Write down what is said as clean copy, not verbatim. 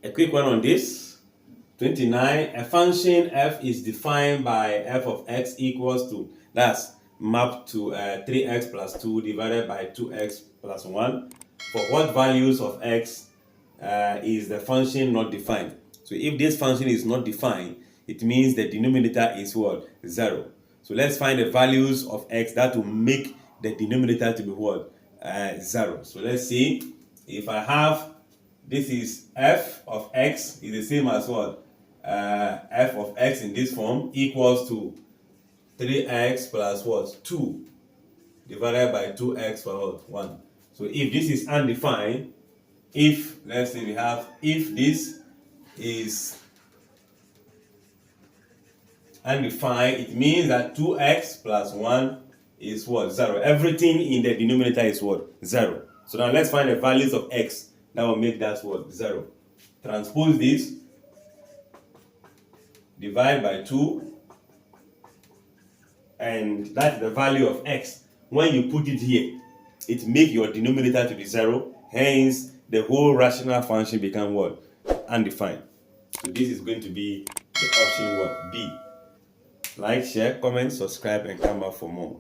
A quick one on this. 29, a function f is defined by f of x equals to, that's mapped to 3x plus 2 divided by 2x plus 1. For what values of x is the function not defined? So if this function is not defined, it means the denominator is what? 0. So let's find the values of x that will make the denominator to be what? 0. So let's see. If I have, this is f of x is the same as what? F of x in this form equals to 3x plus what? 2 divided by 2x for what? 1. So if this is undefined, if, let's say we have, if this is undefined, it means that 2x plus 1 is what? 0. Everything in the denominator is what? 0. So now let's find the values of x that will make that what? 0. Transpose this, divide by 2, and that's the value of x. When you put it here, it makes your denominator to be 0, hence the whole rational function become what? Undefined. So this is going to be the option what? B. Like, share, comment, subscribe, and come back for more.